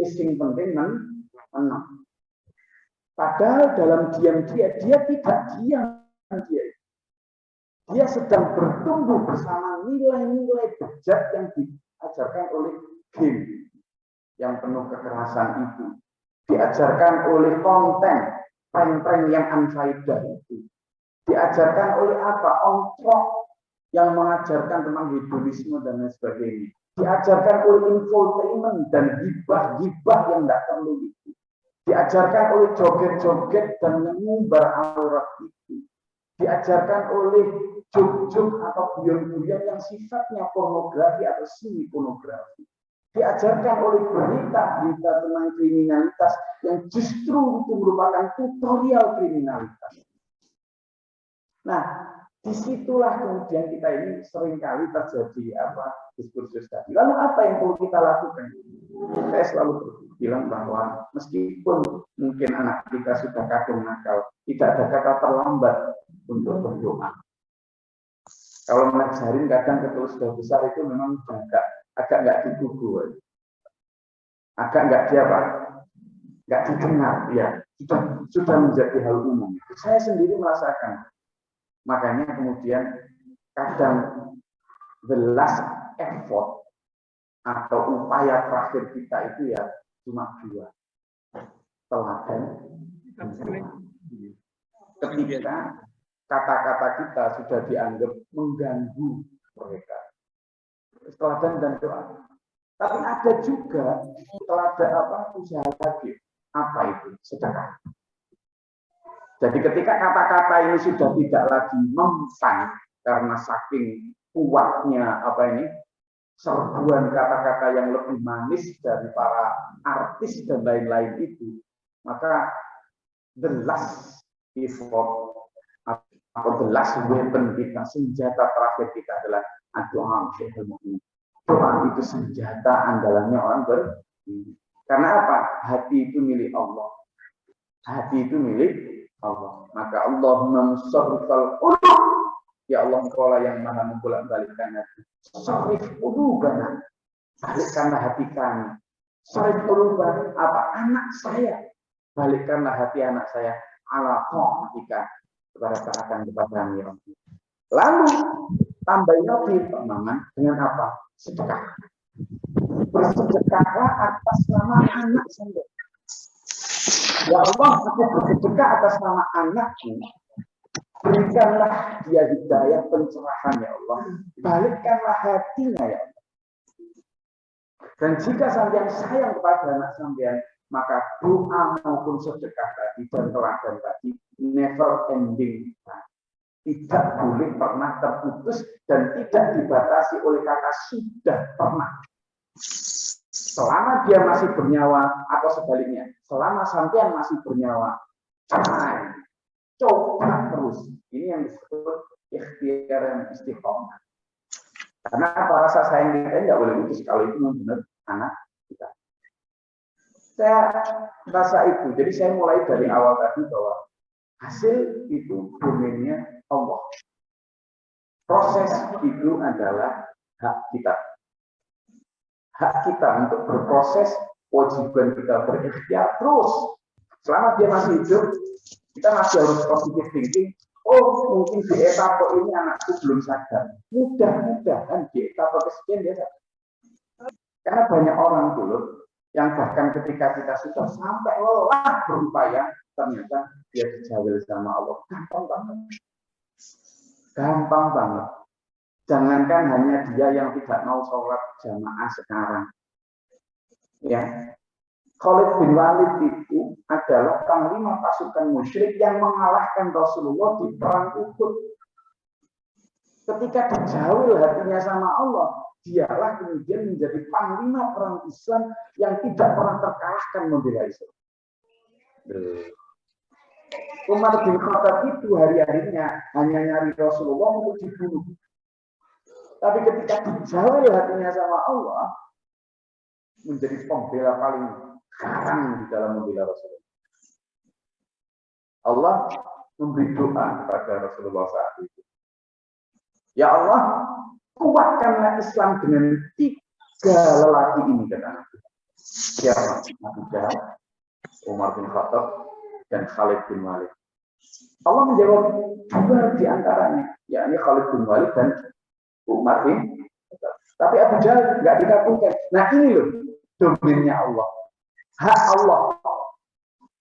sing penting menang. Padahal dalam diam dia tidak diam dia. Dia sedang bertumbuh bersama nilai-nilai bejat yang diajarkan oleh game yang penuh kekerasan itu. Diajarkan oleh konten prank-prank yang unfaedah itu. Diajarkan oleh apa? Ontrok yang mengajarkan tentang hedonisme dan lain sebagainya. Diajarkan oleh infotainment dan gibah-gibah yang tidak perlu itu. Diajarkan oleh joget-joget dan mengumbar aurat itu. Diajarkan oleh juk-juk atau guyon-guyon yang sifatnya pornografi atau semi pornografi. Diajarkan oleh berita-berita tentang kriminalitas yang justru itu merupakan tutorial kriminalitas. Nah, disitulah kemudian kita ini seringkali terjadi diskursus tadi. Lalu apa yang perlu kita lakukan? Saya selalu bilang bahwa meskipun mungkin anak kita sudah kadung nakal, tidak ada kata terlambat untuk berdoa. Kalau ngajarin kadang ketika sudah besar itu memang agak nggak ditugu, agak nggak didengar, ya sudah menjadi hal umum. Saya sendiri merasakan. Makanya kemudian kadang the last effort atau upaya terakhir kita itu ya cuma 2. Teladan. Ketika kata-kata kita sudah dianggap mengganggu mereka. Teladan dan doa. Tapi ada juga teladan usaha lagi. Apa itu? Sedekah. Jadi ketika kata-kata ini sudah tidak lagi mempan karena saking kuatnya serbuan kata-kata yang lebih manis dari para artis dan lain-lain itu, maka the last effort atau the last weapon kita, senjata terakhir kita adalah doa. Doa itu senjata andalannya orang beriman. Karena apa? Hati itu milik Allah. Hati itu milik Allah. Maka Allahumma musarrifal qulub. Ya Allah, Engkaulah yang maha membolak-balikkan hati. Sarif qulubana. Balikkanlah hati kami. Sarif qulubana apa? Anak saya. Balikkanlah hati anak saya ala ta'atika, kepada taatan kepada-Mu ya Allah. Lalu tambahin lagi permohonan dengan apa? Sedekah. Bersedekahlah atas nama anak saya. Ya Allah, aku bersedekah atas nama anakku. Berikanlah dia hidayah pencerahan ya Allah. Balikkanlah hatinya ya Allah. Dan jika sampean sayang kepada anak sampean, maka doa maupun sedekah tadi dan teladan tadi never ending. Tidak boleh pernah terputus dan tidak dibatasi oleh kata sudah pernah. Selama dia masih bernyawa atau sebaliknya, selama sampean masih bernyawa, coba terus. Ini yang disebut ikhtiar dan istiqomah. Karena apa, rasa sayang kita tidak boleh putus kalau itu benar anak kita. Saya rasa itu. Jadi saya mulai dari awal tadi bahwa hasil itu domainnya Allah. Proses itu adalah hak kita. Hak kita untuk berproses, kewajiban kita berikhtiar terus. Selama dia masih hidup, kita masih harus positive thinking. Oh, mungkin di etapa ini anakku belum sadar. Mudah-mudahan di etapa kesekian dia sadar. Karena banyak orang dulu yang bahkan ketika kita sudah sampai lelah berupaya, ternyata dia dijawil sama Allah. Gampang banget. Gampang banget. Jangankan hanya dia yang tidak mau sholat jamaah sekarang. Ya, Khalid bin Walid itu adalah panglima pasukan musyrik yang mengalahkan Rasulullah di perang Uhud. Ketika dijawil hatinya sama Allah, dialah kemudian menjadi panglima perang Islam yang tidak pernah terkalahkan membela Islam. Umar bin Khattab itu hari-harinya hanya nyari Rasulullah untuk dibunuh. Tapi ketika dijawil hatinya sama Allah, menjadi pembela paling garang di dalam membela Rasulullah. Allah memberi doa kepada Rasulullah saat itu. Ya Allah, kuatkanlah Islam dengan 3 lelaki ini, kata Nabi. Siapa? Abu Jahal, Umar bin Khattab, dan Khalid bin Walid. Allah menjawab dua di antaranya, yakni Khalid bin Walid dan Umar bin Khattab. Tapi Abu Jahal nggak dikabulkan. Nah ini loh domainnya Allah, hak Allah.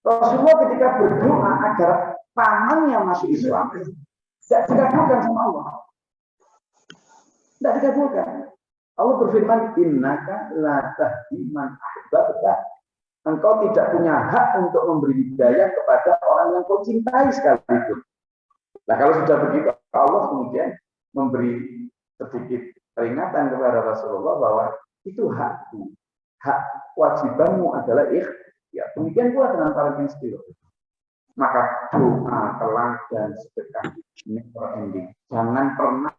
Rasulullah ketika berdoa agar pamannya masuk Islam, tidak dikabulkan sama Allah. Tidak dikabulkan. Allah berfirman, innaka la tahdi man ahbabta. Engkau tidak punya hak untuk memberi hidayah kepada orang yang kau cintai sekalipun. Nah kalau sudah begitu, Allah kemudian memberi sedikit peringatan kepada Rasulullah bahwa itu hakku. Hak wajibanmu adalah ya, demikian pula dengan para penstiwa. Maka doa, teladan, sedekah ini ending. Jangan pernah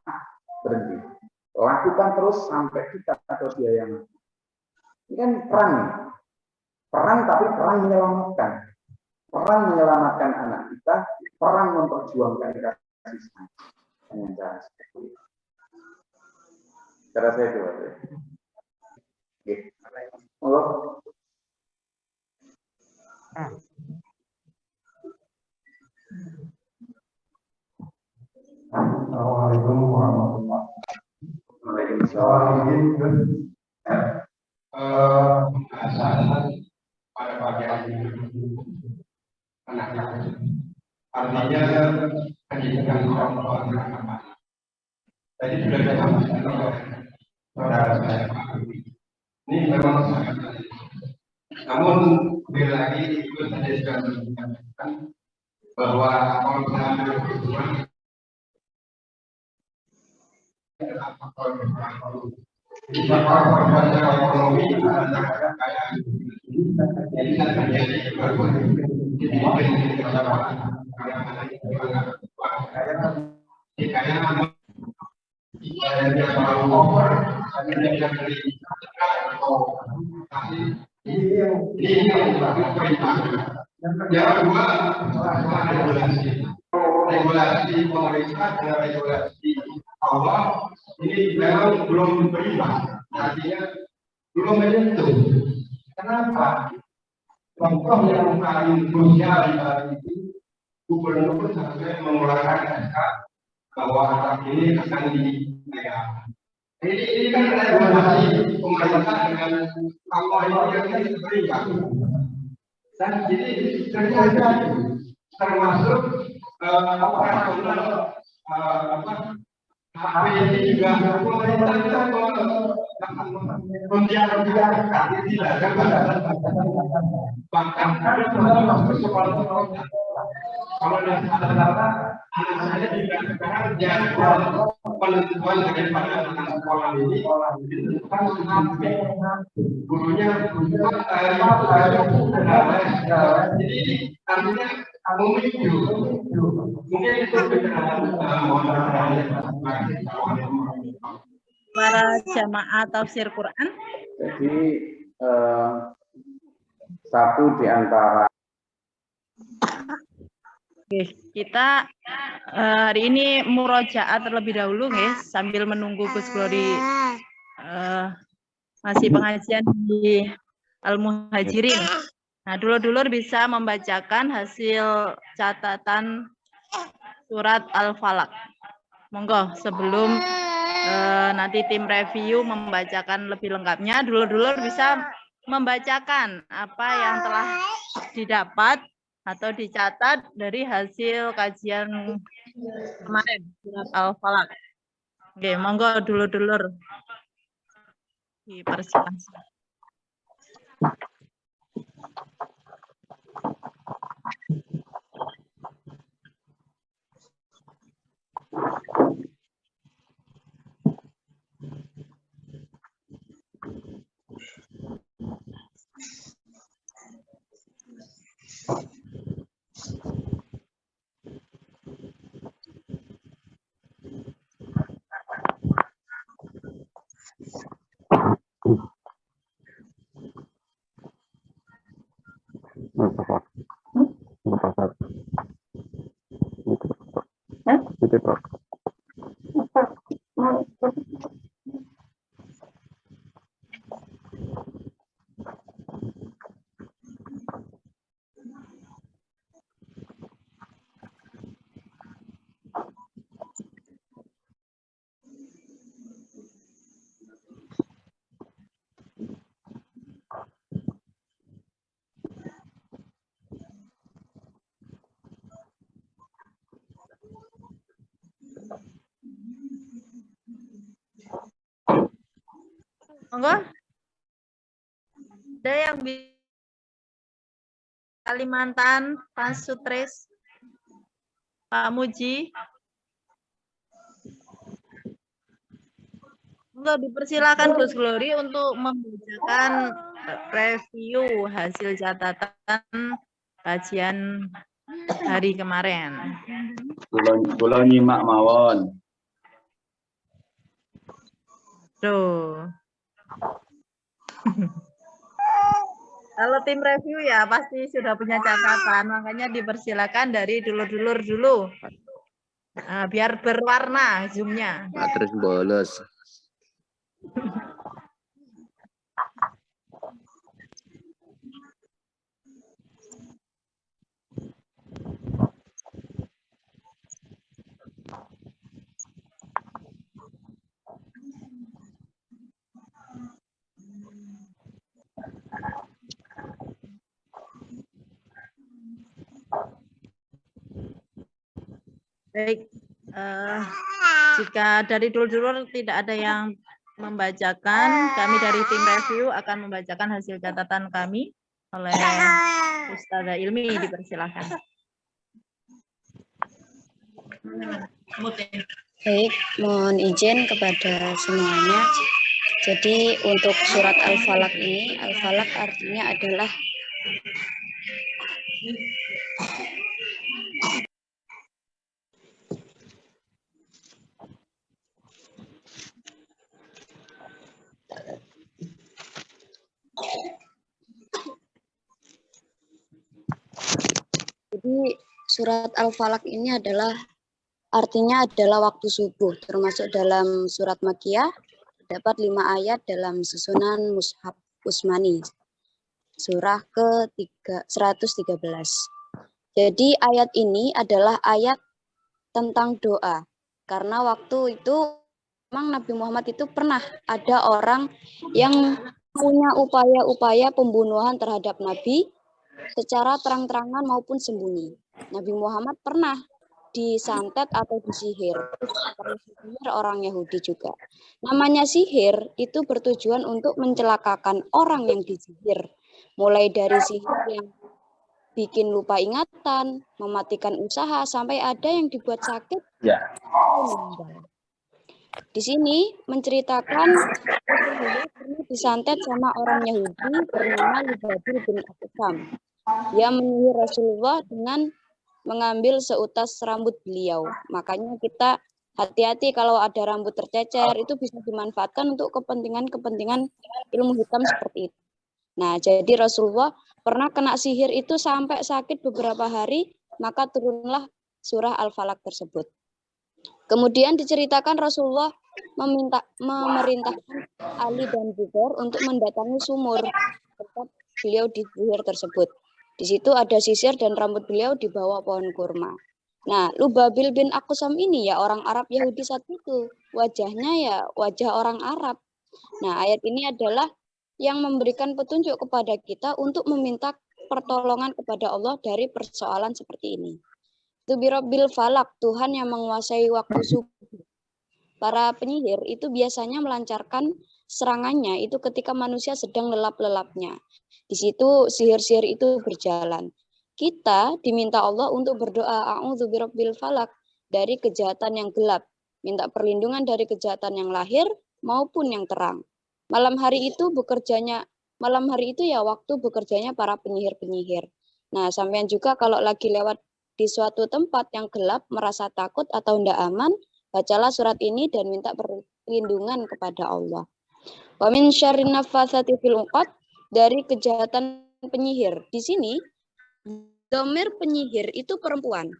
berhenti. Lakukan terus sampai kita atau dia yang mati. Ini kan perang. Perang tapi perang menyelamatkan. Perang menyelamatkan anak kita. Perang memperjuangkan kasih sayang. Dengan cara seperti itu. Cara saya itu. Oke. Halo. Assalamualaikum warahmatullahi wabarakatuh. Waalaikumsalam. Pada pagi hari ini anak-anak artinya pendidikan orang tua apa? Tadi sudah disampaikan oleh saudara saya Pak Ardi. Ini memang sangat penting. Namun bila lagi itu tadi sudah menyampaikan bahwa kalau mengambil kesimpulan jadi faktor ekonomi adalah kekayaan. Jadi terjadi regulasi pemerintah dengan regulasi Allah ini memang belum berimbang, artinya belum menyentuh. Kenapa? Contoh yang paling krusial hari ini, gubernur sampai mengeluarkan SK bahwa atap ini akan dinaikkan. Ini kan regulasi pemerintah dengan Allah ini yang tidak berimbang. Dan jadi terjadi termasuk operasional HP ini juga pemerintah kita membiarkan tidak bahkan kalau ada anak saya juga sekarang jadi penentuan daripada anak sekolah ini ditentukan sampai gurunya jadi artinya mungkin itu para jamaah tafsir Quran. Jadi satu di antara. Oke, kita hari ini murojaah terlebih dahulu, guys, sambil menunggu Gus Glory masih pengajian di Al-Muhajirin. Nah, dulur-dulur bisa membacakan hasil catatan surat Al-Falaq. Monggo, sebelum nanti tim review membacakan lebih lengkapnya, dulur-dulur bisa membacakan apa yang telah didapat atau dicatat dari hasil kajian kemarin surat Al-Falaq. Oke, monggo dulur-dulur dipersilakan. Monggo. Ada yang Kalimantan, Pak Sutris, Pak Muji. Monggo dipersilakan Gus Glory untuk membacakan review hasil catatan kajian hari kemarin. Kula nyimak mawon. Tuh. Kalau tim review ya pasti sudah punya catatan, makanya dipersilakan dari dulur-dulur dulu. Nah, biar berwarna zoom-nya. Terus bolos. Baik, jika dari dulur-dulur tidak ada yang membacakan, kami dari tim review akan membacakan hasil catatan kami oleh Ustazah Ilmi, dipersilakan. Baik, mohon izin kepada semuanya. Jadi untuk surat Al-Falaq ini, Al-Falaq artinya adalah surat Al-Falaq ini adalah artinya adalah waktu subuh, termasuk dalam surat Makkiyah, dapat 5 ayat dalam susunan Mushaf Utsmani, surah ke-113. Jadi ayat ini adalah ayat tentang doa, karena waktu itu memang Nabi Muhammad itu pernah ada orang yang punya upaya-upaya pembunuhan terhadap Nabi secara terang-terangan maupun sembunyi. Nabi Muhammad pernah disantet atau disihir orang Yahudi juga. Namanya sihir itu bertujuan untuk mencelakakan orang yang disihir. Mulai dari sihir yang bikin lupa ingatan, mematikan usaha, sampai ada yang dibuat sakit. Ya. Di sini menceritakan pernah disantet sama orang Yahudi bernama Lubabil bin Aqsam. Dia menyihir Rasulullah dengan mengambil seutas rambut beliau. Makanya kita hati-hati kalau ada rambut tercecer, itu bisa dimanfaatkan untuk kepentingan-kepentingan ilmu hitam seperti itu. Nah, jadi Rasulullah pernah kena sihir itu sampai sakit beberapa hari, maka turunlah surah Al-Falaq tersebut. Kemudian diceritakan Rasulullah memerintahkan Ali dan Zubair untuk mendatangi sumur tempat beliau disihir tersebut. Di situ ada sisir dan rambut beliau di bawah pohon kurma. Nah, Lubabil bin Aqsam ini ya orang Arab Yahudi saat itu. Wajahnya ya wajah orang Arab. Nah, ayat ini adalah yang memberikan petunjuk kepada kita untuk meminta pertolongan kepada Allah dari persoalan seperti ini. Tubirabbil falak, Tuhan yang menguasai waktu subuh. Para penyihir itu biasanya melancarkan serangannya itu ketika manusia sedang lelap-lelapnya. Di situ sihir-sihir itu berjalan. Kita diminta Allah untuk berdoa a'udzu birabbil falak, dari kejahatan yang gelap, minta perlindungan dari kejahatan yang lahir maupun yang terang. Malam hari itu ya waktu bekerjanya para penyihir-penyihir. Nah, sampean juga kalau lagi lewat di suatu tempat yang gelap, merasa takut atau tidak aman, bacalah surat ini dan minta perlindungan kepada Allah. Wa min syarrin naffatsati fil 'uqad, dari kejahatan penyihir. Di sini dhamir penyihir itu perempuan.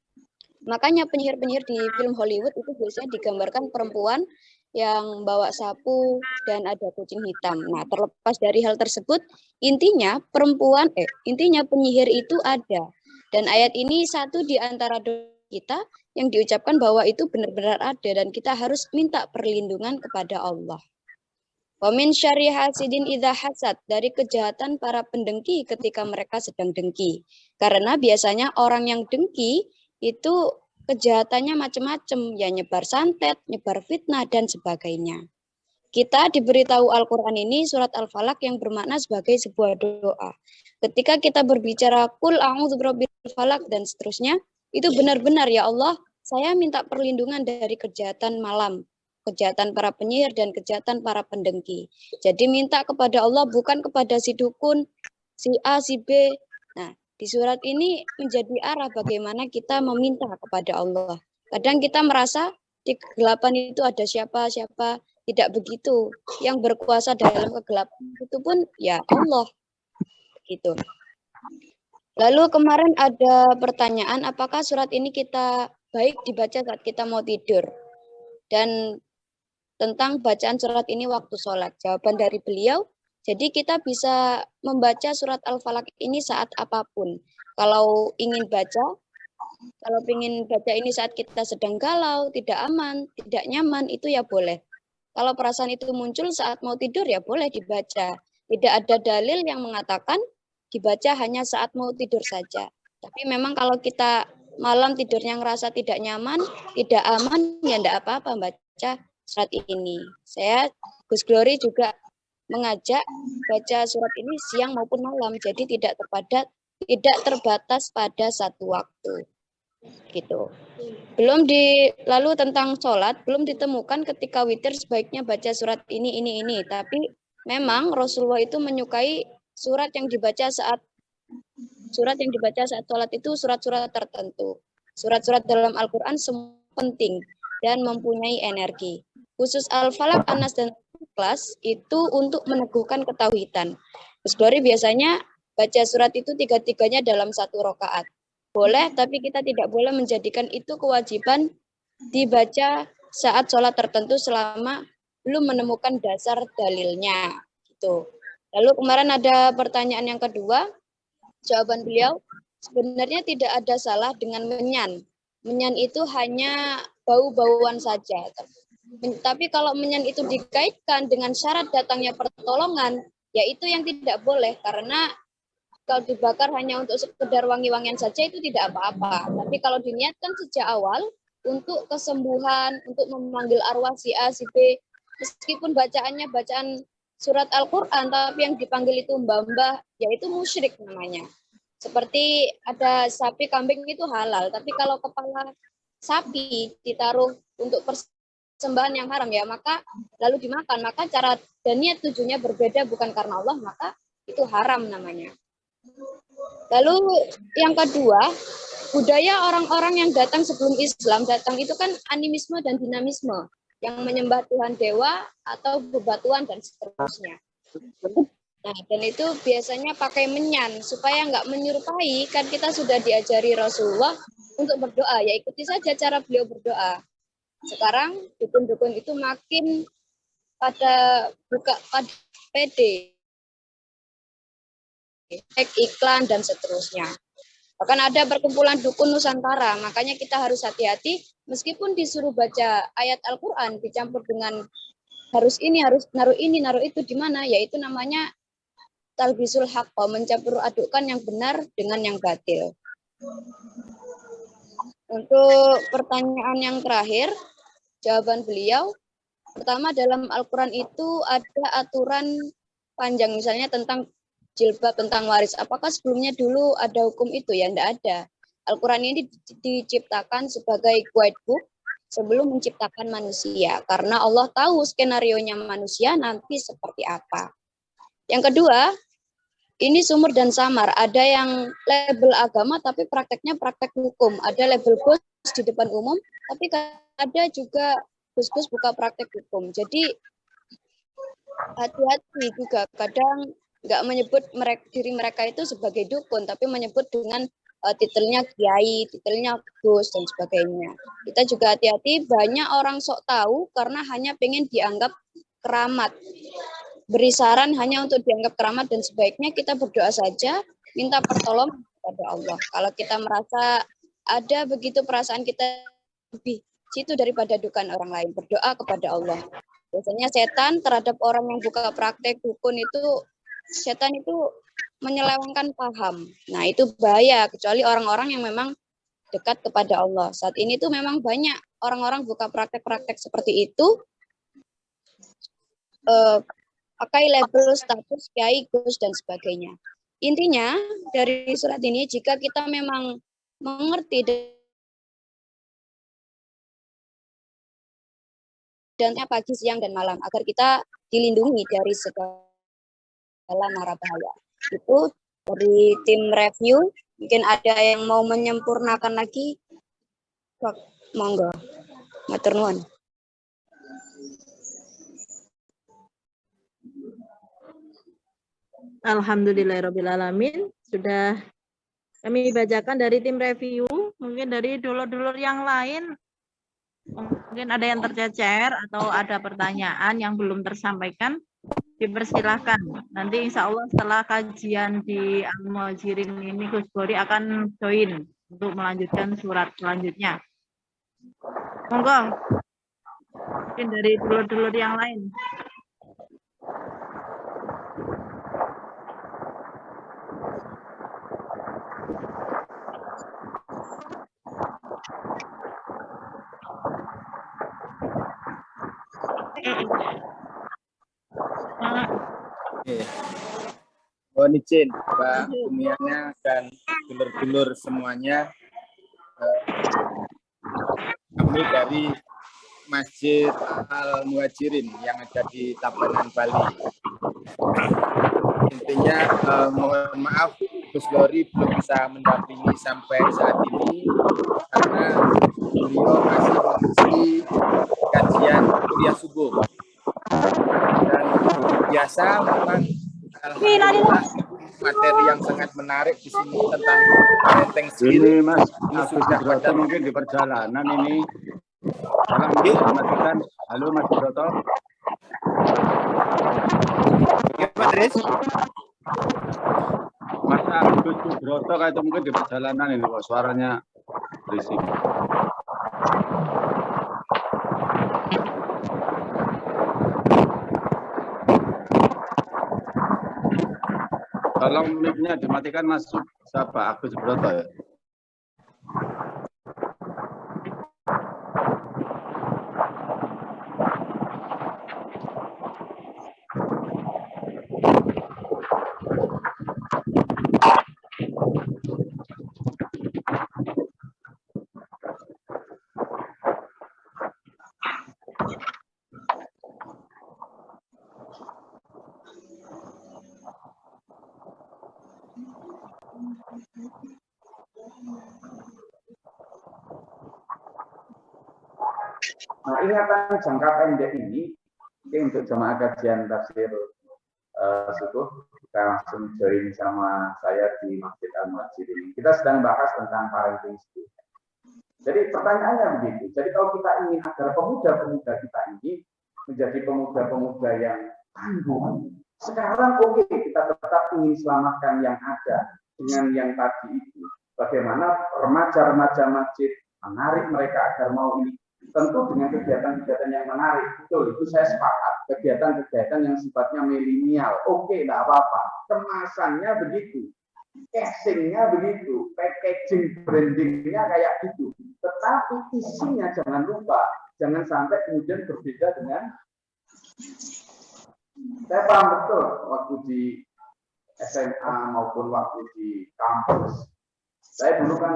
Makanya penyihir-penyihir di film Hollywood itu biasanya digambarkan perempuan yang bawa sapu dan ada kucing hitam. Nah, terlepas dari hal tersebut, intinya penyihir itu ada. Dan ayat ini satu di antara doa kita yang diucapkan bahwa itu benar-benar ada dan kita harus minta perlindungan kepada Allah. Wa min syarri hasidin idza hasad, dari kejahatan para pendengki ketika mereka sedang dengki. Karena biasanya orang yang dengki itu kejahatannya macam-macam, ya nyebar santet, nyebar fitnah dan sebagainya. Kita diberitahu Al-Quran ini surat Al-Falaq yang bermakna sebagai sebuah doa. Ketika kita berbicara kul a'udzu birabbil falaq dan seterusnya, itu benar-benar ya Allah, saya minta perlindungan dari kejahatan malam, kejahatan para penyihir dan kejahatan para pendengki. Jadi minta kepada Allah bukan kepada si dukun, si A, si B. Nah, di surat ini menjadi arah bagaimana kita meminta kepada Allah. Kadang kita merasa di kegelapan itu ada siapa-siapa. Tidak begitu. Yang berkuasa dalam kegelapan itu pun ya Allah. Gitu. Lalu kemarin ada pertanyaan, apakah surat ini kita baik dibaca saat kita mau tidur? Dan tentang bacaan surat ini waktu sholat. Jawaban dari beliau, jadi kita bisa membaca surat Al-Falaq ini saat apapun. Kalau ingin baca ini saat kita sedang galau, tidak aman, tidak nyaman, itu ya boleh. Kalau perasaan itu muncul saat mau tidur ya boleh dibaca. Tidak ada dalil yang mengatakan dibaca hanya saat mau tidur saja. Tapi memang kalau kita malam tidurnya ngerasa tidak nyaman, tidak aman, ya tidak apa-apa baca surat ini. Saya, Gus Glory juga mengajak baca surat ini siang maupun malam. Jadi tidak terbatas pada satu waktu. Gitu. Lalu tentang sholat belum ditemukan ketika witir sebaiknya baca surat ini. Tapi memang Rasulullah itu menyukai surat yang dibaca saat sholat itu surat-surat tertentu. Surat-surat dalam Al-Quran semua penting dan mempunyai energi. Khusus Al-Falaq, An-Nas dan Ikhlas itu untuk meneguhkan ketauhidan. Gus Glory biasanya baca surat itu tiga-tiganya dalam satu rakaat. Boleh, tapi kita tidak boleh menjadikan itu kewajiban dibaca saat sholat tertentu selama belum menemukan dasar dalilnya. Gitu. Lalu kemarin ada pertanyaan yang kedua, jawaban beliau, sebenarnya tidak ada salah dengan menyan. Menyan itu hanya bau-bauan saja. Tapi kalau menyan itu dikaitkan dengan syarat datangnya pertolongan, ya itu yang tidak boleh, karena kalau dibakar hanya untuk sekedar wangi-wangian saja itu tidak apa-apa. Tapi kalau diniatkan sejak awal untuk kesembuhan, untuk memanggil arwah si A, si B, meskipun bacaannya bacaan surat Al-Quran, tapi yang dipanggil itu mbah-mbah, yaitu musyrik namanya. Seperti ada sapi, kambing itu halal, tapi kalau kepala sapi ditaruh untuk persembahan yang haram ya, maka lalu dimakan, maka cara dan niat tujuannya berbeda bukan karena Allah, maka itu haram namanya. Lalu yang kedua, budaya orang-orang yang datang sebelum Islam datang itu kan animisme dan dinamisme, yang menyembah Tuhan dewa atau bebatuan dan seterusnya. Nah, dan itu biasanya pakai menyan supaya nggak menyerupai, kan kita sudah diajari Rasulullah untuk berdoa, ya ikuti saja cara beliau berdoa. Sekarang dukun-dukun itu makin pada pede, iklan dan seterusnya. Bahkan ada perkumpulan dukun Nusantara, makanya kita harus hati-hati meskipun disuruh baca ayat Al-Quran dicampur dengan harus naruh itu di mana, yaitu namanya talbisul haqqa, mencampur adukkan yang benar dengan yang batil. Untuk pertanyaan yang terakhir, jawaban beliau, pertama dalam Al-Quran itu ada aturan panjang, misalnya tentang jilbab, tentang waris. Apakah sebelumnya dulu ada hukum itu? Ya, tidak ada. Al-Quran ini diciptakan sebagai guidebook sebelum menciptakan manusia. Karena Allah tahu skenarionya manusia nanti seperti apa. Yang kedua, ini sumur dan samar. Ada yang label agama tapi prakteknya praktek hukum. Ada label bos di depan umum, tapi ada juga bos-bos buka praktek hukum. Jadi hati-hati juga. Kadang nggak menyebut diri mereka itu sebagai dukun, tapi menyebut dengan titelnya kiai, titelnya gus, dan sebagainya. Kita juga hati-hati, banyak orang sok tahu karena hanya pengen dianggap keramat. Beri saran hanya untuk dianggap keramat, dan sebaiknya kita berdoa saja, minta pertolongan kepada Allah. Kalau kita merasa ada begitu perasaan kita lebih situ daripada dugaan orang lain, berdoa kepada Allah. Biasanya setan terhadap orang yang buka praktek dukun itu, setan itu menyelewengkan paham. Nah, itu bahaya, kecuali orang-orang yang memang dekat kepada Allah. Saat ini tuh memang banyak orang-orang buka praktek-praktek seperti itu, pakai label status kiai, gus, dan sebagainya. Intinya dari surat ini, jika kita memang mengerti dan pagi, siang, dan malam, agar kita dilindungi dari segala mara bahaya. Itu dari tim review. Mungkin ada yang mau menyempurnakan lagi, monggo. Matur nuwun. Alhamdulillahirrahmanirrahim. Sudah kami bacakan dari tim review. Mungkin dari dulur-dulur yang lain, mungkin ada yang tercecer atau ada pertanyaan yang belum tersampaikan, dipersilahkan. Nanti insya Allah setelah kajian di Al-Muhajirin ini, Gus Bori akan join untuk melanjutkan surat selanjutnya. Monggo. Mungkin dari dulur-dulur yang lain. Mohon izin, Mbak Umianya dan dulur-dulur semuanya, kami dari Masjid Al-Muhajirin yang ada di Tabanan, Bali. Intinya mohon maaf, Gus Lori belum bisa mendampingi sampai saat ini karena beliau masih mengisi kajian kuliah subuh. Dan biasa memang alhamdulillah materi yang sangat menarik di sini tentang benteng Ini sendiri. Mas Ini Agus sudah Broto pada mungkin di perjalanan ini. Tolong dimatikan. Halo Mas Broto. ya, Pak Dres. Mas Agus Broto kayak itu mungkin di perjalanan ini kok suaranya berisik. Tolong mic-nya dimatikan Mas siapa? Agus Broto ya. Nah, ingatan jangka pendek ini untuk jemaah kajian tafsir subuh, kita langsung join sama saya di Masjid Al-Muhajirin. Kita sedang bahas tentang parenting school. Jadi pertanyaannya begitu. Jadi kalau kita ingin agar pemuda-pemuda kita ini menjadi pemuda-pemuda yang tangguh, sekarang oke, kita tetap ingin selamatkan yang ada dengan yang tadi itu. Bagaimana remaja-remaja masjid menarik mereka agar mau ini. Tentu dengan kegiatan-kegiatan yang menarik, betul, itu saya sepakat. Kegiatan-kegiatan yang sifatnya milenial, oke, tidak apa-apa. Kemasannya begitu, casingnya begitu, packaging brandingnya kayak gitu. Tetapi isinya jangan lupa, jangan sampai kemudian berbeda dengan. Saya paham betul waktu di SMA maupun waktu di kampus. Saya dulu kan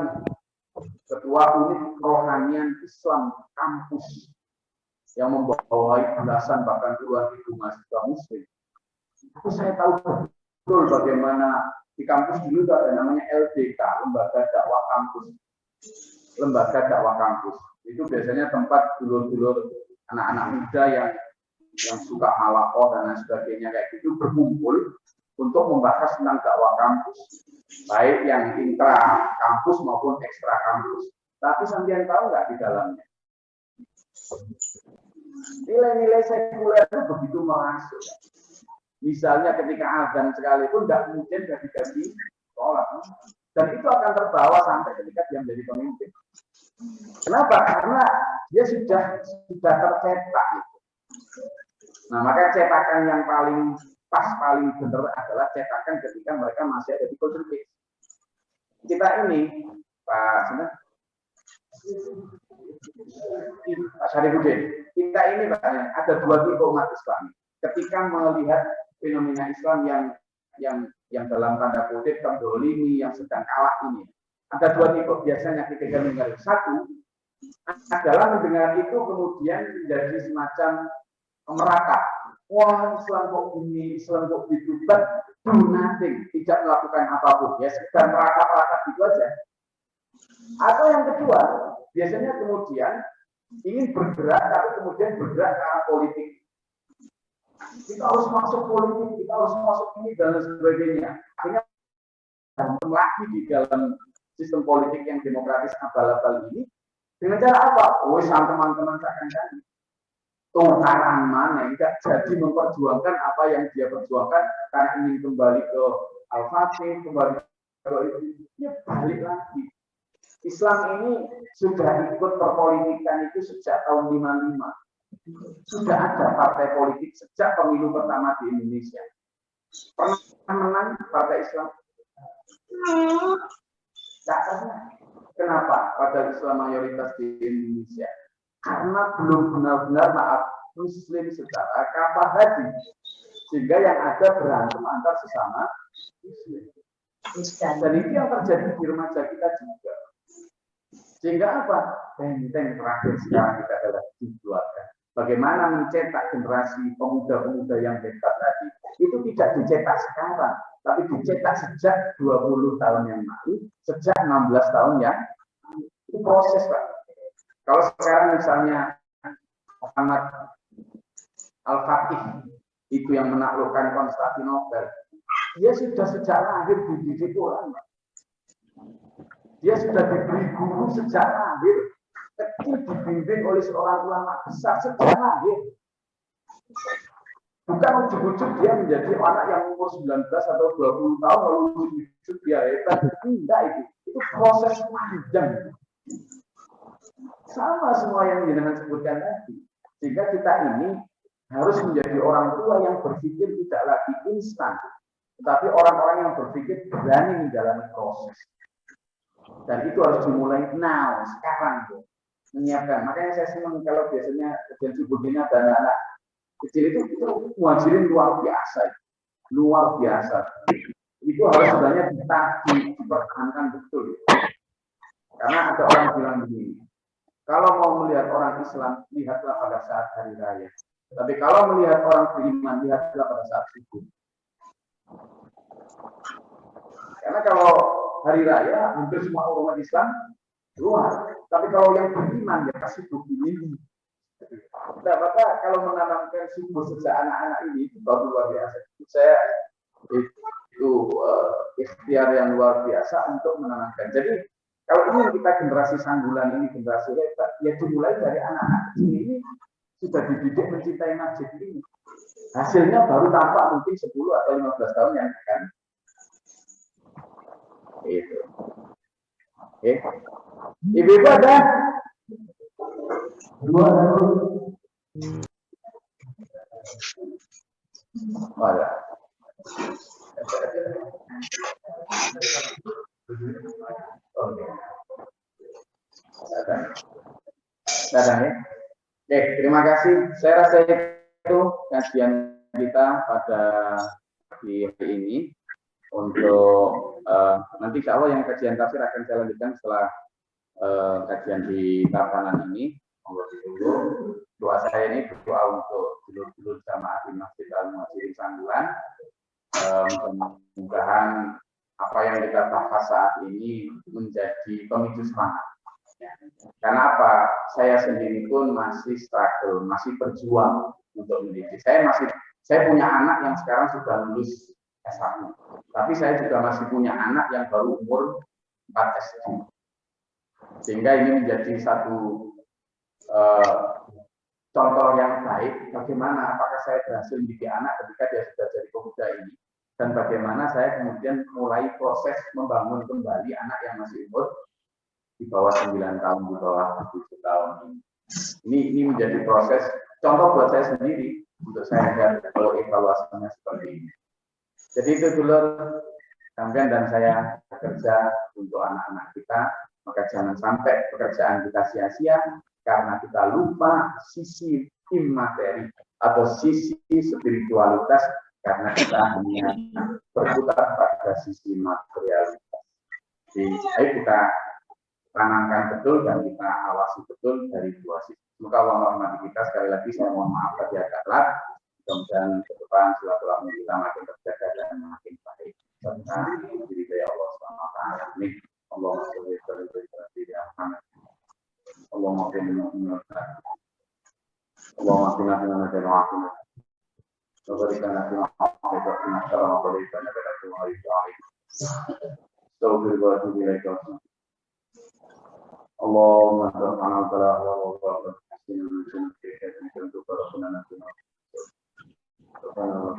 ketua unit kerohanian Islam kampus yang membawai belasan bahkan puluhan ribu mahasiswa muslim. Itu saya tahu betul bagaimana di kampus dulu ada namanya LDK, Lembaga Dakwah Kampus. Lembaga Dakwah Kampus itu biasanya tempat dulur-dulur anak-anak muda yang suka halakoh dan lain sebagainya kayak gitu berkumpul untuk membahas tentang dakwah kampus, baik yang intra kampus maupun ekstra kampus. Tapi sampean tahu nggak di dalamnya nilai-nilai sekuler itu begitu masuk. Misalnya ketika azan sekalipun nggak mungkin ganti-ganti sholat, dan itu akan terbawa sampai ketika dia menjadi pemimpin. Kenapa? Karena dia sudah tercetak. Nah, maka cetakan yang paling pas, paling benar adalah cetakan ketika mereka masih ada di konservatif. Kita ini, Pak Syarifudin, kita ini ada dua tipe umat Islam. ketika melihat fenomena Islam yang dalam tanda kutip terdolimi, yang sedang kalah ini. Ada dua tipe biasanya ketika mendengar. Satu adalah mendengar itu kemudian menjadi semacam merakap. Wah, Islam kok ini, Islam kok gitu, but do nothing, tidak melakukan apapun, ya sekedar merakap-rakap itu aja. Atau yang kedua, biasanya kemudian ingin bergerak, tapi kemudian bergerak ke arah politik. Kita harus masuk politik, kita harus masuk ini dan sebagainya. Akhirnya lagi di dalam sistem politik yang demokratis abal-abal ini dengan cara apa? Oh, teman-teman saya tukaran mana enggak jadi memperjuangkan apa yang dia perjuangkan karena ingin kembali ke Al-Fatih, kembali ke itu, ya balik lagi. Islam ini sudah ikut perpolitikan itu sejak tahun 55. Sudah ada partai politik sejak pemilu pertama di Indonesia. Pernah menang partai Islam? Tidak pernah. Kenapa? Partai Islam mayoritas di Indonesia. Karena belum benar-benar Muslim secara kafah hadi, sehingga yang ada berantem antar sesama Muslim. Dan itu yang terjadi di remaja kita juga. Sehingga apa? Benteng terakhir sekarang kita adalah keluarga. Bagaimana mencetak generasi pemuda-pemuda yang hebat tadi? Itu tidak dicetak sekarang, tapi dicetak sejak 20 tahun yang lalu, sejak 16 tahun yang lalu. Itu proses, Pak. Kalau sekarang misalnya Muhammad Al-Fatih itu yang menaklukkan Konstantinopel, dia sudah sejak lahir dididik orang. Dia sudah diberi guru sejak lahir, kecil dibimbing oleh seorang ulama besar sejak lahir. Bukan ujuk-ujuk dia menjadi anak yang umur 19 atau 20 tahun lalu ujuk-ujuk dia hebat. Enggak, itu proses panjang. Sama semua yang jenengan sebutkan tadi. Sehingga kita ini harus menjadi orang tua yang berpikir tidak lagi instan, tetapi orang-orang yang berpikir berani menjalani proses. Dan itu harus dimulai now, sekarang tuh. Menyiapkan. Makanya saya senang kalau biasanya kajian subuh ini ada anak-anak kecil itu muhajirin luar biasa. Luar biasa. Itu harus sebenarnya dipertahankan betul. Karena ada orang bilang begini, kalau mau melihat orang Islam, lihatlah pada saat hari raya. Tapi kalau melihat orang beriman, lihatlah pada saat subuh. Karena kalau hari raya, hampir semua umat Islam keluar. Tapi kalau yang beriman, ya subuh ini. Nah, maka kalau menanamkan subuh sejak anak-anak ini, itu baru luar biasa. Itu ikhtiar yang luar biasa untuk menanamkan. Jadi, kalau ingin kita generasi sanggulan ini, generasi hebat, ya dimulai dari anak-anak kecil ini sudah dididik mencintai masjid ini. Hasilnya baru tampak mungkin 10 atau 15 tahun yang akan. Itu. Oke. Ibu-ibu ada? Dua. Oh, ada. Oke. Datang ya. Oke, terima kasih. Saya rasa itu kajian kita pada hari ini. Untuk nanti kalau yang kajian tafsir akan saya lanjutkan setelah kajian di tapanan ini. Monggo ditunggu. Doa saya ini doa untuk dulur-dulur jamaah di Masjid Al-Muhajirin Sanggulan. Mudah-mudahan apa yang kita bahas saat ini menjadi pemicu semangat. Karena apa? Saya sendiri pun masih struggle, masih berjuang untuk mendidik. Saya punya anak yang sekarang sudah lulus S1. Tapi saya juga masih punya anak yang baru umur 4 SD. Sehingga ini menjadi satu contoh yang baik bagaimana apakah saya berhasil mendidik anak ketika dia sudah jadi pemuda ini. Dan bagaimana saya kemudian mulai proses membangun kembali anak yang masih umur di bawah 9 tahun, di bawah 7 tahun ini. Ini menjadi proses contoh buat saya sendiri untuk saya lihat kalau evaluasinya seperti ini. Jadi itu dulu sampean dan saya bekerja untuk anak-anak kita, maka jangan sampai pekerjaan kita sia-sia karena kita lupa sisi imateri atau sisi spiritualitas, karena kita hanya berputar pada sisi materialitas. Jadi ayo kita tanamkan betul dan kita awasi betul dari dua sisi. Semoga Allah merahmati kita. Sekali lagi saya mohon maaf tadi agak telat. Mudah-mudahan ke depan silaturahmi kita makin terjaga dan makin baik. Serta diri dari Allah SWT. Amin. Allahumma sholli ala sayyidina Muhammad. Allahumma qina minal nar. Allahumma qina minal nar wa qina. Wa barik lana fi ma a'taytana wa barik lana fi ma a'taytana. Astaghfirullah wa atubu ilaik. Allahumma rabbana wa rabbana hasina min kulli rabbana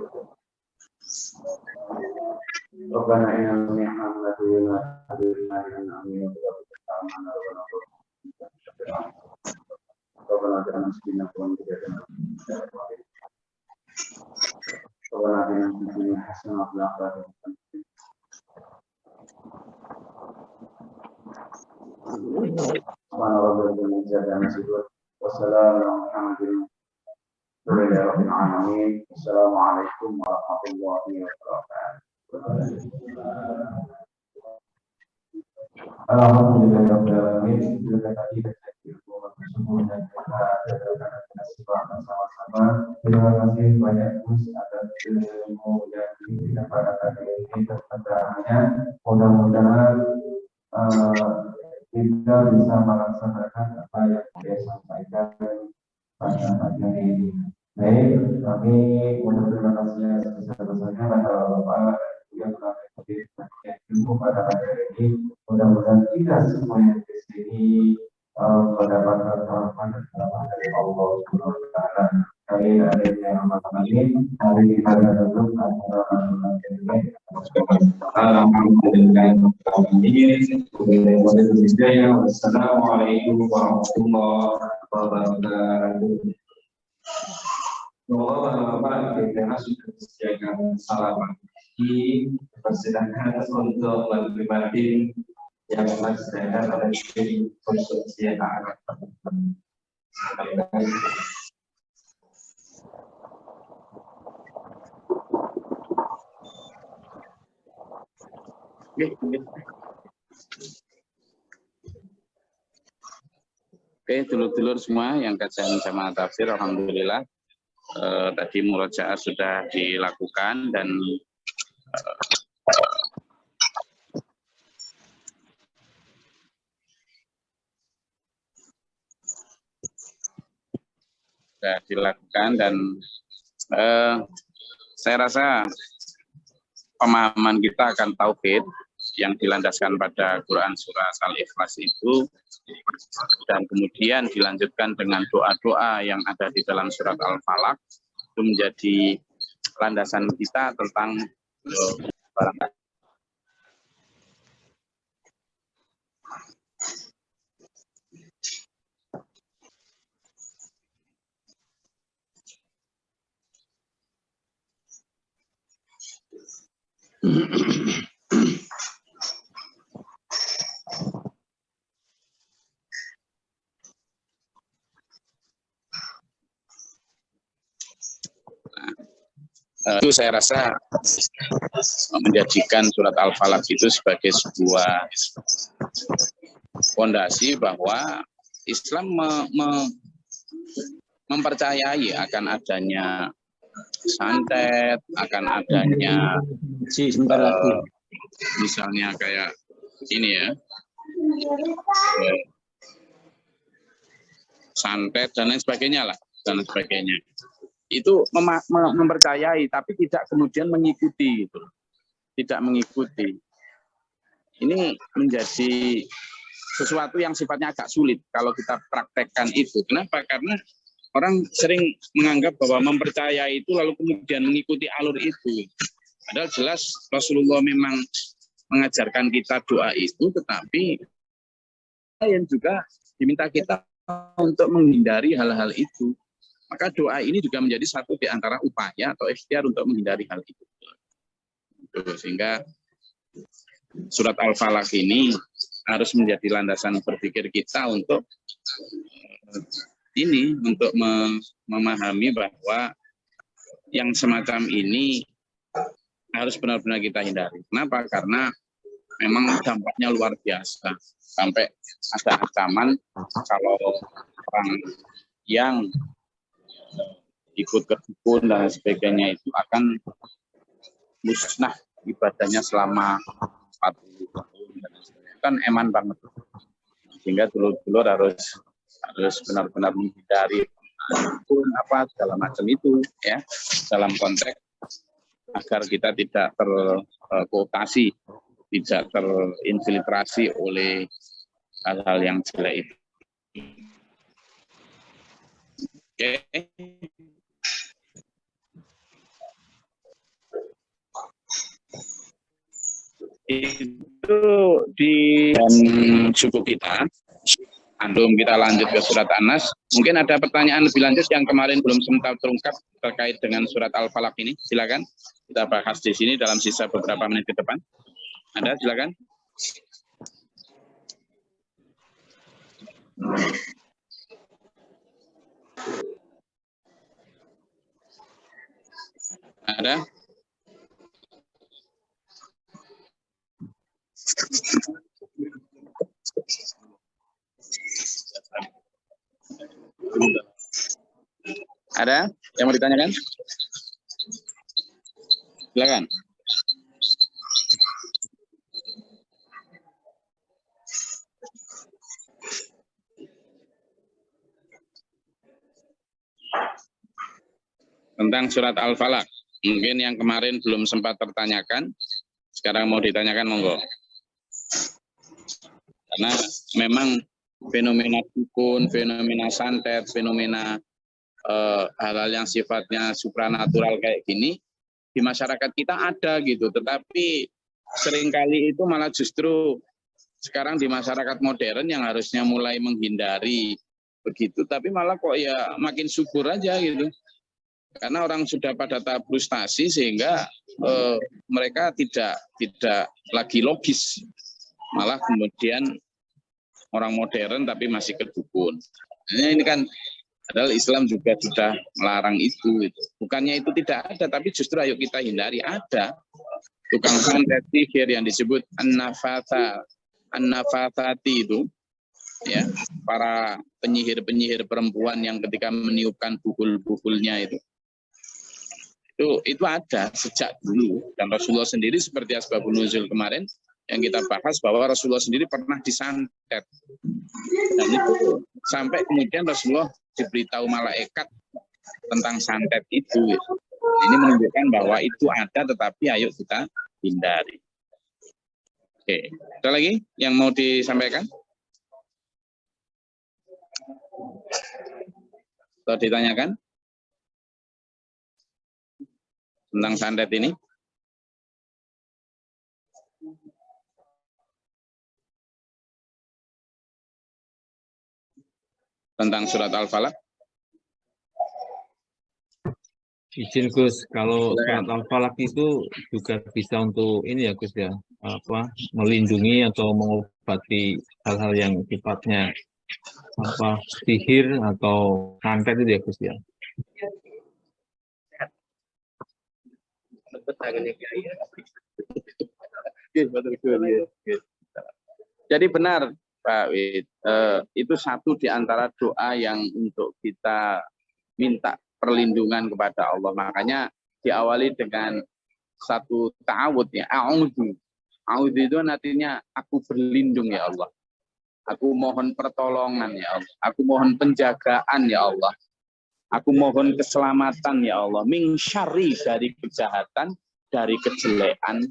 Rabbana inna ni'amna tuwina hadina inna amina Rabbana Rabbana jangan miskinna Tuhan kejadian Rabbana jangan miskinna hasanah fil akhirati Subhana rabbika rabbil izzati amma yasifun wa salamun ala Rabbil alamin. Assalamualaikum warahmatullahi wabarakatuh. Alhamdulillahirrahmanirrahim. Terima kasih sama-sama. Terima kasih banyak Gus atas ilmu yang diberikan pada kali ini dan pencerahannya. Mudah-mudahan kita bisa melaksanakan apa yang saya sampaikan pada pagi ini. Baik, kami berterima kasih sebesar-besarnya pada Bapak yang telah memberikan ilmu pada hari ini. Mudah-mudahan kita semua yang di sini mendapatkan rahmat dan rahmat dari Allah Subhanahu wa Ta'ala. Kami dari yang amin. Mari kita duduk Wassalamualaikum warahmatullahi wabarakatuh. Bapak kita sudah disediakan salam pagi, persilakan untuk menerima tim yang telah disediakan oleh tim konstruksi yang akan Oke, dulur-dulur semua yang kajian jamaah tafsir, alhamdulillah tadi murojaah sudah dilakukan dan saya rasa pemahaman kita akan tauhid yang dilandaskan pada Quran surah Al-Ikhlas itu, dan kemudian dilanjutkan dengan doa-doa yang ada di dalam surat Al-Falaq, itu menjadi landasan kita tentang barang. Itu saya rasa menjadikan surat Al-Falaq itu sebagai sebuah fondasi bahwa Islam mempercayai akan adanya santet, akan adanya misalnya kayak ini ya, santet dan lain sebagainya lah, dan lain sebagainya. Itu mempercayai, tapi tidak kemudian mengikuti, gitu. Tidak mengikuti. Ini menjadi sesuatu yang sifatnya agak sulit kalau kita praktekkan itu. Kenapa? Karena orang sering menganggap bahwa mempercayai itu lalu kemudian mengikuti alur itu. Padahal jelas Rasulullah memang mengajarkan kita doa itu, tetapi yang juga diminta kita untuk menghindari hal-hal itu. Maka doa ini juga menjadi satu di antara upaya atau ikhtiar untuk menghindari hal itu. Sehingga surat Al-Falaq ini harus menjadi landasan berpikir kita untuk ini untuk memahami bahwa yang semacam ini harus benar-benar kita hindari. Kenapa? Karena memang dampaknya luar biasa. Sampai ada ancaman kalau orang yang ikut ke dukun dan sebagainya itu akan musnah ibadahnya selama 40 tahun dan sebagainya. Kan eman banget. Sehingga dulur-dulur harus benar-benar menghindari pun apa segala macam itu ya, dalam konteks agar kita tidak terkooptasi, tidak terinfiltrasi oleh hal-hal yang jelek itu. Oke. Itu di suku kita. Sebelum kita lanjut ke surat An-Nas, mungkin ada pertanyaan lebih lanjut yang kemarin belum sempat terungkap terkait dengan surat Al-Falaq ini. Silakan kita bahas di sini dalam sisa beberapa menit ke depan. Ada, silakan. Ada? Ada yang mau ditanyakan? Silakan. Tentang surat Al-Falaq. Mungkin yang kemarin belum sempat tertanyakan, sekarang mau ditanyakan, monggo. Karena memang fenomena dukun, fenomena santet, fenomena hal-hal yang sifatnya supranatural kayak gini, di masyarakat kita ada gitu. Tetapi seringkali itu malah justru sekarang di masyarakat modern yang harusnya mulai menghindari begitu, tapi malah kok ya makin subur aja gitu. Karena orang sudah pada tahap frustasi sehingga mereka tidak lagi logis, malah kemudian orang modern tapi masih ke dukun. Ini kan padahal Islam juga sudah melarang itu. Bukannya itu tidak ada, tapi justru ayo kita hindari. Ada tukang santet sihir yang disebut an-nafathati itu, ya, para penyihir perempuan yang ketika meniupkan bukul-bukulnya itu ada sejak dulu, dan Rasulullah sendiri seperti asbabun nuzul kemarin yang kita bahas bahwa Rasulullah sendiri pernah disantet, dan itu sampai kemudian Rasulullah diberitahu malaikat tentang santet itu. Ini menunjukkan bahwa itu ada, tetapi ayo kita hindari. Oke, ada lagi yang mau disampaikan atau ditanyakan tentang santet ini? Tentang surat Al-Falaq? Izin Gus, kalau surat Al-Falaq itu juga bisa untuk ini ya Gus ya, melindungi atau mengobati hal-hal yang sifatnya sihir atau santet itu ya Gus ya. Jadi benar Pak Wid, itu satu di antara doa yang untuk kita minta perlindungan kepada Allah. Makanya diawali dengan satu ta'awud ya, a'udzu. A'udzu itu artinya aku berlindung ya Allah. Aku mohon pertolongan ya Allah. Aku mohon penjagaan ya Allah. Aku mohon keselamatan ya Allah. Min syarri, dari kejahatan, dari kejelekan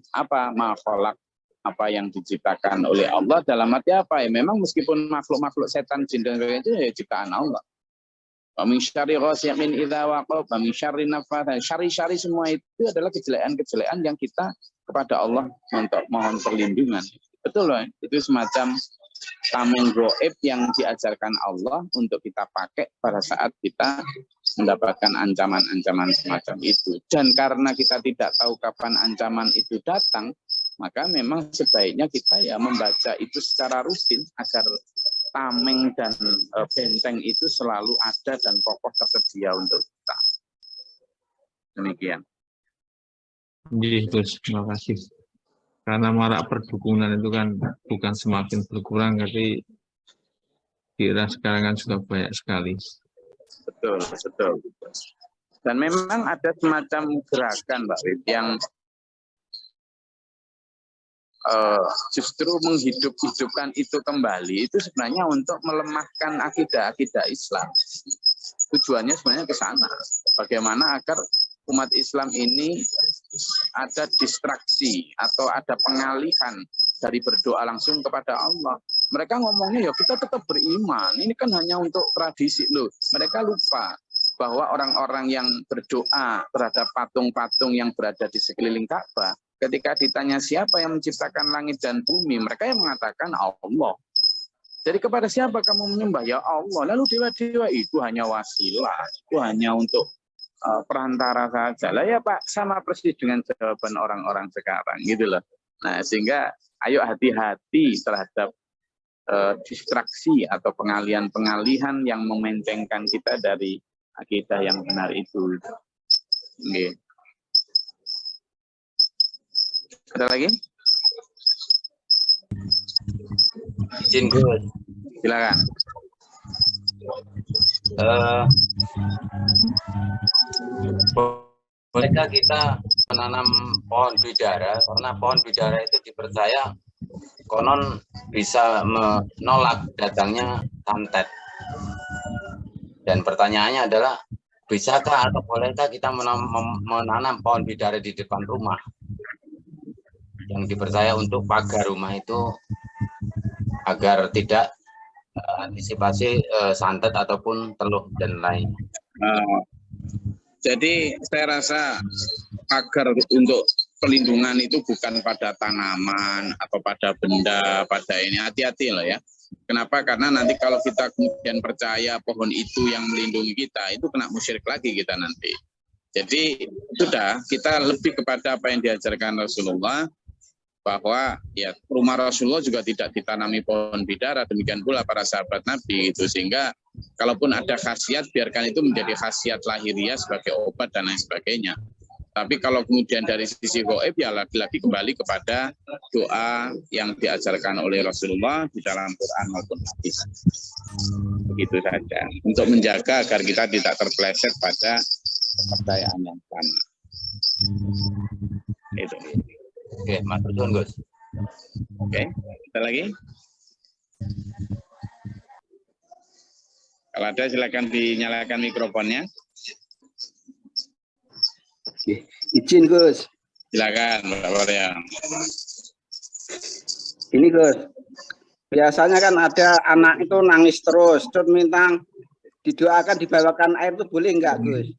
ma khalaq, apa yang diciptakan oleh Allah. Dalam arti apa ya? Memang meskipun makhluk-makhluk setan, jin dan sebagainya itu ya ciptaan Allah. Wa min syarri ghasiqin idza waqab, wa min syarri naffatsat. Syari-syari semua itu adalah kejelekan-kejelekan yang kita kepada Allah untuk mohon perlindungan. Betul loh, itu semacam tameng gaib yang diajarkan Allah untuk kita pakai pada saat kita mendapatkan ancaman-ancaman semacam itu. Dan karena kita tidak tahu kapan ancaman itu datang, maka memang sebaiknya kita ya membaca itu secara rutin agar tameng dan benteng itu selalu ada dan kokoh tersedia untuk kita. Demikian. Iya, Gus, terima kasih. Karena marak perdukunan itu kan bukan semakin berkurang, tapi kira sekarang kan sudah banyak sekali. Betul, betul. Dan memang ada semacam gerakan, Mbak Wib, yang justru menghidup-hidupkan itu kembali, itu sebenarnya untuk melemahkan akidah-akidah Islam. Tujuannya sebenarnya ke sana. Bagaimana agar umat Islam ini ada distraksi atau ada pengalihan dari berdoa langsung kepada Allah. Mereka ngomongnya ya kita tetap beriman, ini kan hanya untuk tradisi loh. Mereka lupa bahwa orang-orang yang berdoa terhadap patung-patung yang berada di sekeliling Ka'bah, ketika ditanya siapa yang menciptakan langit dan bumi, mereka yang mengatakan Allah. Jadi kepada siapa kamu menyembah? Ya Allah. Lalu dewa-dewa itu hanya wasilah, itu hanya untuk perantara saja. Lah ya Pak, sama persis dengan jawaban orang-orang sekarang gitu loh. Nah, sehingga ayo hati-hati terhadap distraksi atau pengalihan-pengalihan yang mementengkan kita dari akidah yang benar itu. Oke. Ada lagi? Izin Gus. Silakan. Bolehkah kita menanam pohon bidara? Karena pohon bidara itu dipercaya konon bisa menolak datangnya santet. Dan pertanyaannya adalah, bisakah atau bolehkah kita menanam pohon bidara di depan rumah? Yang dipercaya untuk pagar rumah itu agar tidak antisipasi santet ataupun teluh dan lain. Jadi saya rasa pagar untuk pelindungan itu bukan pada tanaman atau pada benda, pada ini. Hati-hati loh ya. Kenapa? Karena nanti kalau kita kemudian percaya pohon itu yang melindungi kita, itu kena musyrik lagi kita nanti. Jadi sudah, kita lebih kepada apa yang diajarkan Rasulullah, bahwa ya rumah Rasulullah juga tidak ditanami pohon bidara, demikian pula para sahabat Nabi itu, sehingga kalaupun ada khasiat biarkan itu menjadi khasiat lahiriah sebagai obat dan lain sebagainya. Tapi kalau kemudian dari sisi gaib ya lagi-lagi kembali kepada doa yang diajarkan oleh Rasulullah di dalam Quran maupun hadis. Begitu saja untuk menjaga agar kita tidak terpeleset pada kepercayaan yang sama. Itu. Oke, matur nuwun, Gus. Oke, ada lagi? Kalau ada silakan dinyalakan mikrofonnya. Oke, izin Gus. Silakan, Pak Warya. Ini Gus, biasanya kan ada anak itu nangis terus minta didoakan dibawakan air itu boleh enggak Gus?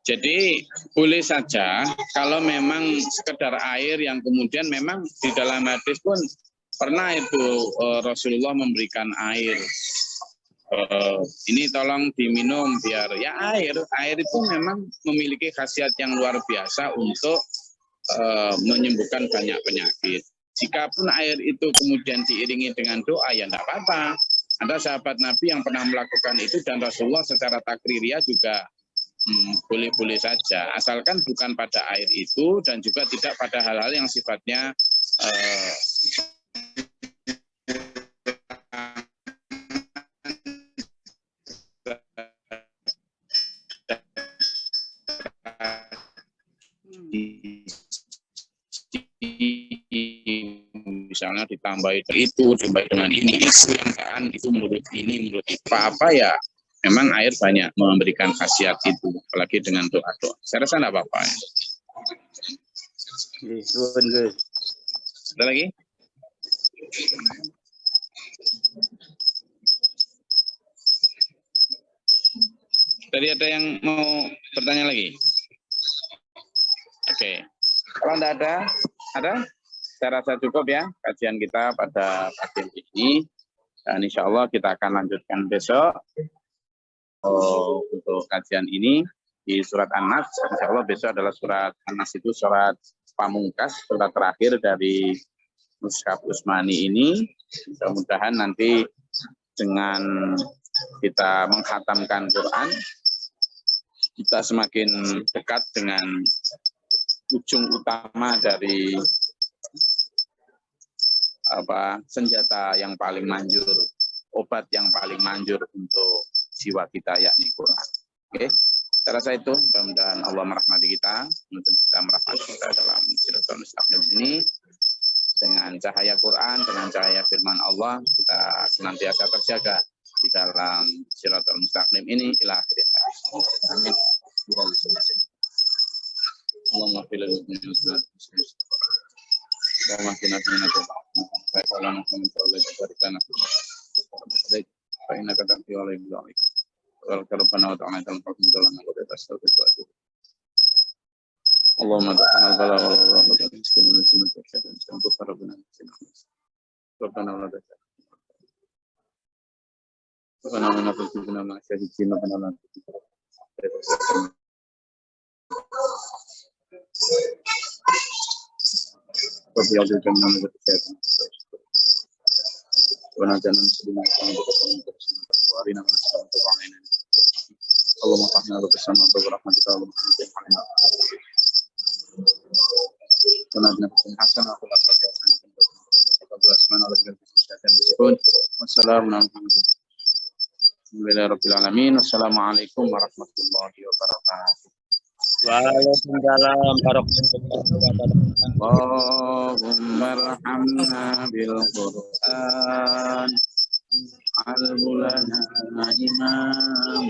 Jadi boleh saja kalau memang sekedar air yang kemudian memang di dalam hadis pun pernah itu Rasulullah memberikan air. Ini tolong diminum biar ya air itu memang memiliki khasiat yang luar biasa untuk menyembuhkan banyak penyakit. Jikapun air itu kemudian diiringi dengan doa ya tidak apa-apa. Ada sahabat Nabi yang pernah melakukan itu dan Rasulullah secara takririah juga boleh-boleh saja, asalkan bukan pada air itu dan juga tidak pada hal-hal yang sifatnya misalnya ditambahi itu, ditambahi dengan ini, itu menurut ini, menurut apa ya. Memang air banyak memberikan khasiat itu, apalagi dengan doa-doa. Saya rasa tidak apa-apa. Ada lagi? Tadi ada yang mau bertanya lagi? Oke. Kalau tidak ada? Saya rasa cukup ya kajian kita pada pagi ini. Dan insya Allah kita akan lanjutkan besok. Untuk kajian ini di surat An-Nas, insya Allah besok adalah surat An-Nas itu surat pamungkas, surat terakhir dari Mushaf Usmani ini, mudah-mudahan nanti dengan kita menghatamkan Quran, kita semakin dekat dengan ujung utama dari senjata yang paling manjur, obat yang paling manjur untuk jiwa kita, yakni Quran. Oke, saya rasa itu. Mudah-mudahan Allah merahmati kita, menuntun kita merahmati kita dalam Shiratal Mustaqim ini. Dengan cahaya Quran, dengan cahaya firman Allah, kita senantiasa terjaga di dalam Shiratal Mustaqim ini ila akhir hayat. Amin. Allahumma fil mu'minin Allahumma qina minadh Allahumma ta'ala bala wa rahmatan miskin wa sunnah wa syahadan sampai rabbana rabbana wa la rabbana wa la tuzigna ma syahidina wa la rabbi ya'udhu min syaitan wa najana muslimin wa arina wa nasana Allahumma fahna bersama berahmatika Allahumma Wassalamualaikum warahmatullahi wabarakatuh. Waalaikumsalam warahmatullahi wabarakatuh. Allahumma arhamna bil Qur'an al-mulana imam